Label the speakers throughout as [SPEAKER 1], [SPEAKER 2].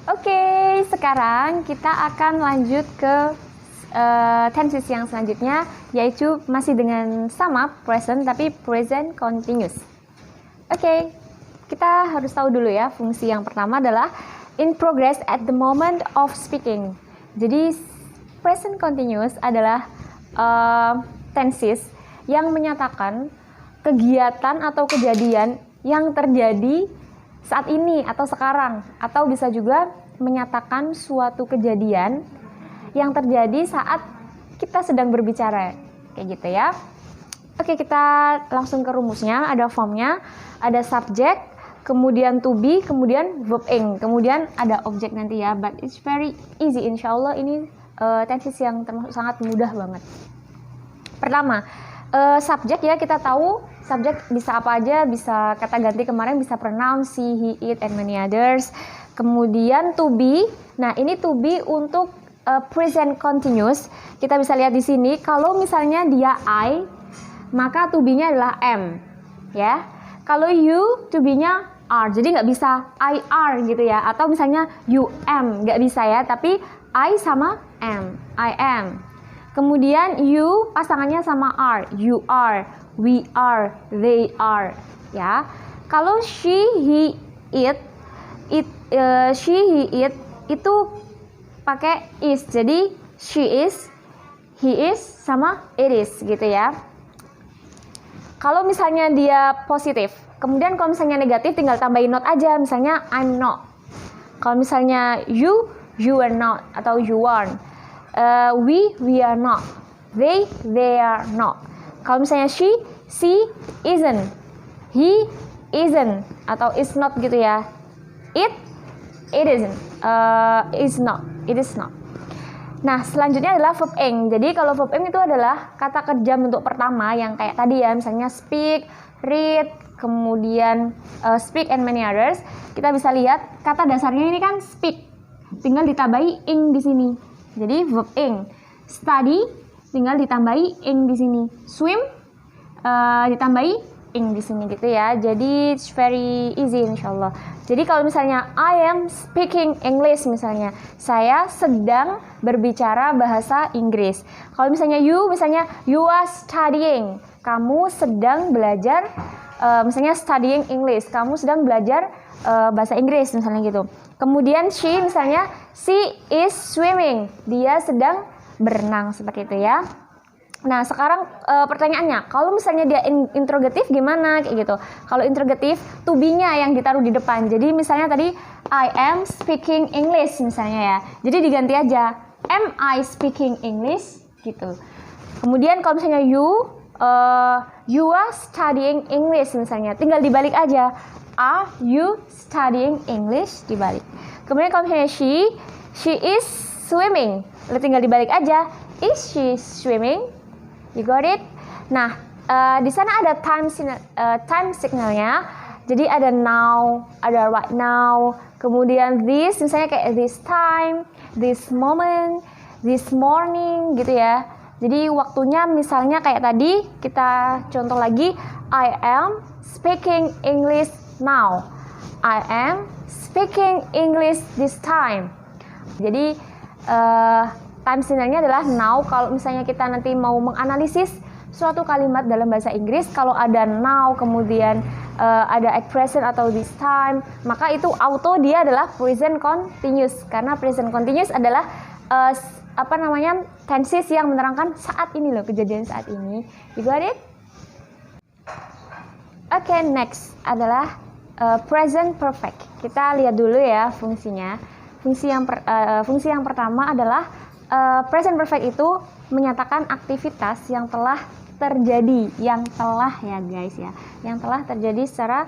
[SPEAKER 1] Oke, sekarang kita akan lanjut ke tenses yang selanjutnya, yaitu masih dengan sama present tapi present continuous. Oke, kita harus tahu dulu ya, fungsi yang pertama adalah in progress at the moment of speaking. Jadi present continuous adalah tenses yang menyatakan kegiatan atau kejadian yang terjadi saat ini atau sekarang, atau bisa juga menyatakan suatu kejadian yang terjadi saat kita sedang berbicara, kayak gitu ya. Oke, kita langsung ke rumusnya. Ada formnya, ada subject, kemudian to be, kemudian verb ing, kemudian ada objek nanti ya. But it's very easy, insya Allah ini tenses yang termasuk sangat mudah banget. Pertama, subjek ya, kita tahu subjek bisa apa aja, bisa kata ganti kemarin, bisa pronoun she, he, it, and many others. Kemudian to be, nah ini to be untuk present continuous. Kita bisa lihat di sini, kalau misalnya dia I, maka to be-nya adalah am, ya. Kalau you, to be-nya are, jadi nggak bisa I are gitu ya, atau misalnya you am, nggak bisa ya, tapi I sama am, I am. Kemudian you pasangannya sama are, you are, we are, they are, ya. Kalau she, he, it, she, he, it itu pakai is, jadi she is, he is, sama it is gitu ya. Kalau misalnya dia positif, kemudian kalau misalnya negatif tinggal tambahin not aja, misalnya I'm not. Kalau misalnya you are not, atau you aren't. We are not, they are not. Kalau misalnya she isn't, he isn't, atau is not gitu ya. It isn't, is not, it is not. Nah, selanjutnya adalah verb ing. Jadi kalau verb ing itu adalah kata kerja bentuk pertama yang kayak tadi ya, misalnya speak, read, kemudian speak and many others. Kita bisa lihat kata dasarnya ini kan speak, tinggal ditambahi ing di sini. Jadi verb ing. Study tinggal ditambahi ing di sini. Swim ditambahi ing di sini gitu ya. Jadi it's very easy insyaallah. Jadi kalau misalnya I am speaking English misalnya, saya sedang berbicara bahasa Inggris. Kalau misalnya you are studying, kamu sedang belajar misalnya studying English, kamu sedang belajar bahasa Inggris misalnya gitu. Kemudian she misalnya she is swimming, dia sedang berenang seperti itu ya. Nah sekarang pertanyaannya, kalau misalnya dia interrogatif gimana kayak gitu. Kalau interrogatif to be-nya yang ditaruh di depan. Jadi misalnya tadi I am speaking English misalnya ya. Jadi diganti aja am I speaking English gitu. Kemudian kalau misalnya you are studying English misalnya, tinggal dibalik aja. Are you studying English? Dibalik. Kemudian kalau misalnya she is swimming, tinggal dibalik aja. Is she swimming? You got it? Nah, di sana ada time signalnya. Jadi ada now, ada right now. Kemudian this, misalnya kayak this time, this moment, this morning, gitu ya. Jadi waktunya misalnya kayak tadi, kita contoh lagi. I am speaking English now. I am speaking English this time. Jadi time signalnya adalah now. Kalau misalnya kita nanti mau menganalisis suatu kalimat dalam bahasa Inggris, kalau ada now kemudian ada at present atau this time, maka itu auto dia adalah present continuous, karena present continuous adalah tenses yang menerangkan saat ini loh, kejadian saat ini. You got it? Oke, next adalah present perfect. Kita lihat dulu ya fungsinya. Fungsi yang pertama adalah present perfect itu menyatakan aktivitas yang telah terjadi, yang telah ya guys ya, yang telah terjadi secara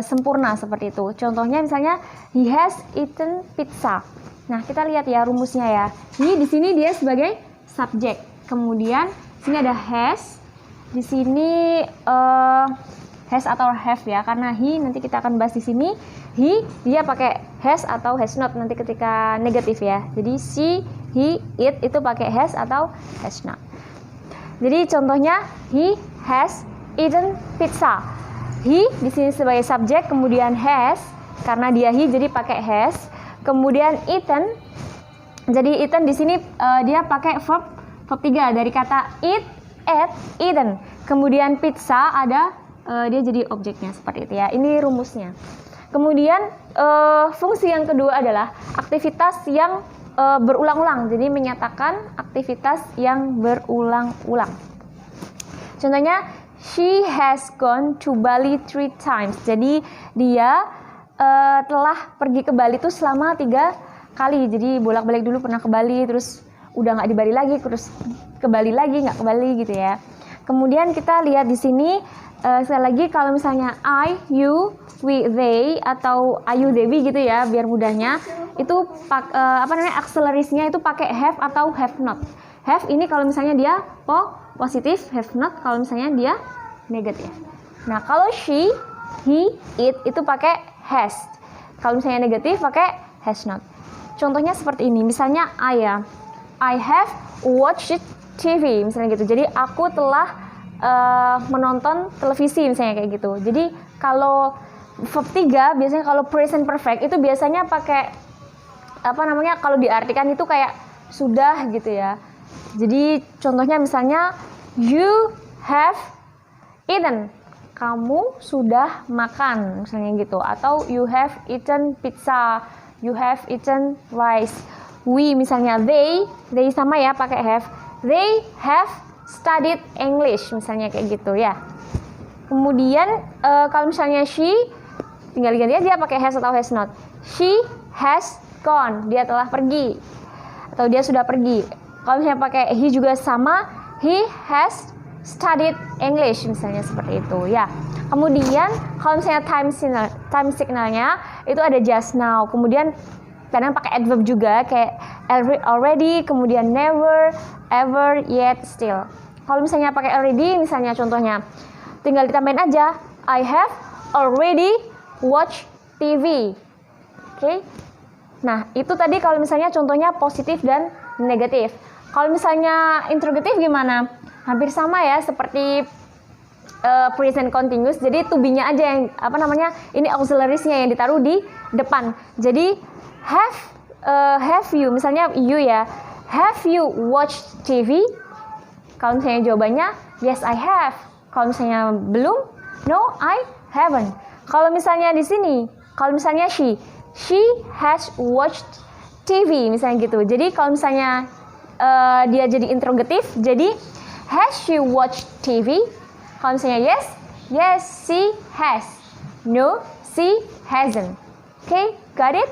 [SPEAKER 1] sempurna seperti itu. Contohnya misalnya he has eaten pizza. Nah kita lihat ya rumusnya ya. He di sini dia sebagai subjek. Kemudian sini ada has. Di sini has atau have ya, karena he nanti kita akan bahas di sini. He dia pakai has atau has not nanti ketika negatif ya. Jadi she, he, it itu pakai has atau has not. Jadi contohnya he has eaten pizza. He di sini sebagai subjek, kemudian has karena dia he jadi pakai has. Kemudian eaten. Jadi eaten di sini dia pakai verb 3 dari kata eat, ate, eaten. Kemudian pizza ada dia jadi objeknya seperti itu ya. Ini rumusnya. Kemudian fungsi yang kedua adalah aktivitas yang berulang-ulang. Jadi menyatakan aktivitas yang berulang-ulang. Contohnya, she has gone to Bali 3 times. Jadi dia telah pergi ke Bali itu selama 3 kali. Jadi bolak-balik dulu pernah ke Bali, terus udah nggak di Bali lagi, terus ke Bali lagi, nggak ke Bali gitu ya. Kemudian kita lihat di sini sekali lagi kalau misalnya I, you, we, they atau are you, they, we gitu ya, biar mudahnya itu akselerisnya itu pakai have atau have not. Have ini kalau misalnya dia positif, have not kalau misalnya dia negatif. Nah kalau she, he, it itu pakai has. Kalau misalnya negatif pakai has not. Contohnya seperti ini, misalnya I have watched TV, misalnya gitu. Jadi aku telah menonton televisi, misalnya kayak gitu. Jadi kalau verb 3 biasanya kalau present perfect itu biasanya pakai kalau diartikan itu kayak sudah gitu ya. Jadi contohnya misalnya you have eaten, kamu sudah makan, misalnya gitu. Atau you have eaten pizza, you have eaten rice. We misalnya they sama ya pakai have. They have studied English, misalnya kayak gitu ya. Kemudian kalau misalnya she, tinggal ganti aja pakai has atau has not. She has gone, dia telah pergi atau dia sudah pergi. Kalau misalnya pakai he juga sama, he has studied English, misalnya seperti itu ya. Kemudian kalau misalnya time signalnya itu ada just now. Kemudian kadang pakai adverb juga kayak already, kemudian never, ever, yet, still. Kalau misalnya pakai already, misalnya contohnya tinggal ditambahin aja I have already watched TV. Oke. Nah, itu tadi kalau misalnya contohnya positif dan negatif. Kalau misalnya interrogatif gimana? Hampir sama ya seperti present continuous. Jadi to be-nya aja yang ini auxiliaries-nya yang ditaruh di depan. Jadi have you, misalnya you ya, have you watched TV? Kalau misalnya jawabannya yes I have. Kalau misalnya belum, no I haven't. Kalau misalnya di sini, kalau misalnya she has watched TV, misalnya gitu. Jadi kalau misalnya dia jadi interrogatif, jadi has she watched TV? Kalau misalnya yes she has. No, she hasn't. Okay, got it?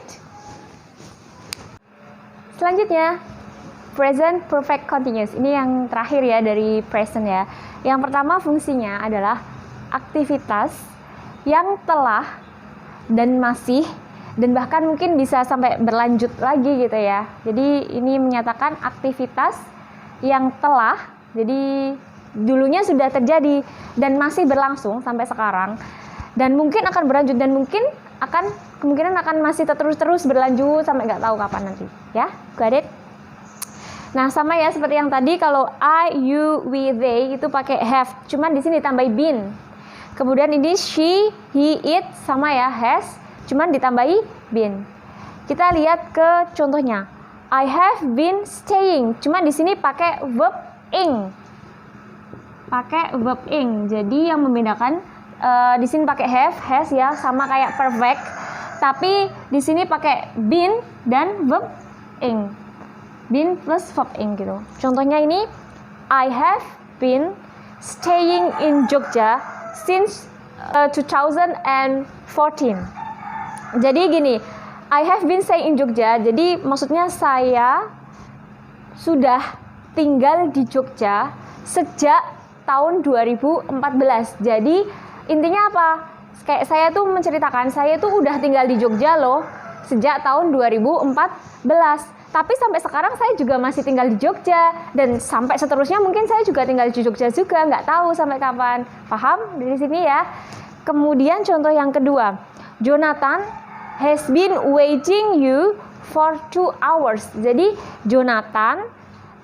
[SPEAKER 1] Selanjutnya, present perfect continuous. Ini yang terakhir ya dari present ya. Yang pertama fungsinya adalah aktivitas yang telah dan masih dan bahkan mungkin bisa sampai berlanjut lagi gitu ya. Jadi ini menyatakan aktivitas yang telah, jadi dulunya sudah terjadi dan masih berlangsung sampai sekarang, dan mungkin akan berlanjut, dan kemungkinan akan masih terus berlanjut sampai nggak tahu kapan nanti ya. Got it? Nah sama ya seperti yang tadi, kalau I, you, we, they itu pakai have, cuman di sini ditambahi been. Kemudian ini she, he, it sama ya has, cuman ditambahi been. Kita lihat ke contohnya. I have been staying, cuman di sini pakai verb ing. Pakai verb ing. Jadi yang membedakan di sini pakai have, has ya, sama kayak perfect. Tapi di sini pakai been dan verb ing. Been plus verb ing gitu. Contohnya ini, I have been staying in Jogja since 2014. Jadi gini, I have been staying in Jogja. Jadi maksudnya saya sudah tinggal di Jogja sejak tahun 2014. Jadi intinya apa? Kayak saya tuh menceritakan saya tuh udah tinggal di Jogja loh sejak tahun 2014. Tapi sampai sekarang saya juga masih tinggal di Jogja, dan sampai seterusnya mungkin saya juga tinggal di Jogja juga, nggak tahu sampai kapan. Paham dari sini ya? Kemudian contoh yang kedua, Jonathan has been waiting you for 2 hours. Jadi Jonathan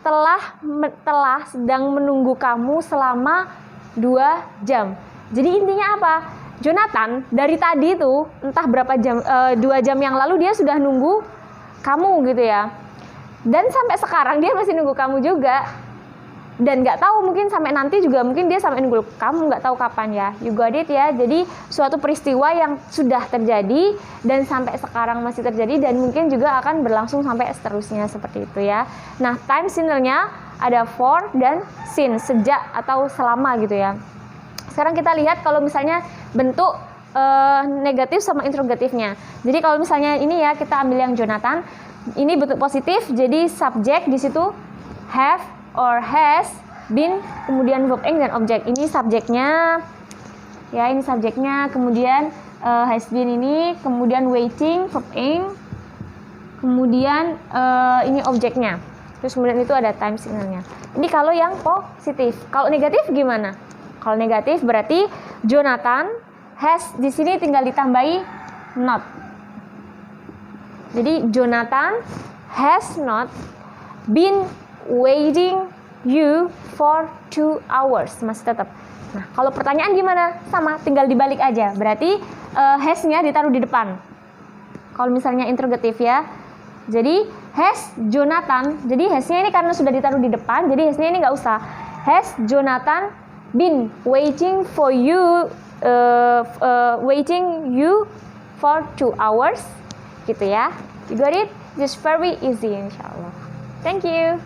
[SPEAKER 1] telah sedang menunggu kamu selama 2 jam. Jadi intinya apa? Jonathan dari tadi tuh entah berapa jam, 2 jam yang lalu dia sudah nunggu kamu gitu ya. Dan sampai sekarang dia masih nunggu kamu juga. Dan nggak tahu, mungkin sampai nanti juga mungkin dia sampai nunggu kamu, nggak tahu kapan ya. You got it ya. Jadi suatu peristiwa yang sudah terjadi dan sampai sekarang masih terjadi dan mungkin juga akan berlangsung sampai seterusnya seperti itu ya. Nah, time since-nya ada for dan since, sejak atau selama gitu ya. Sekarang kita lihat kalau misalnya bentuk negatif sama interrogatifnya. Jadi kalau misalnya ini ya, kita ambil yang Jonathan, ini bentuk positif, jadi subjek di situ have or has been, kemudian verb ing dan objek. Ini subjeknya ya, ini subjeknya, kemudian has been ini, kemudian waiting verb ing, kemudian ini objeknya, terus kemudian itu ada time signalnya. Ini kalau yang positif. Kalau negatif gimana? Kalau negatif berarti Jonathan has di sini tinggal ditambahi not. Jadi Jonathan has not been waiting you for 2 hours, masih tetap. Nah, kalau pertanyaan gimana? Sama, tinggal dibalik aja. Berarti has-nya ditaruh di depan. Kalau misalnya interrogatif ya. Jadi has Jonathan. Jadi has-nya ini karena sudah ditaruh di depan, jadi has-nya ini nggak usah. Has Jonathan been waiting for you for 2 hours? Gitu ya. You got it? Just very easy, insya Allah. Thank you.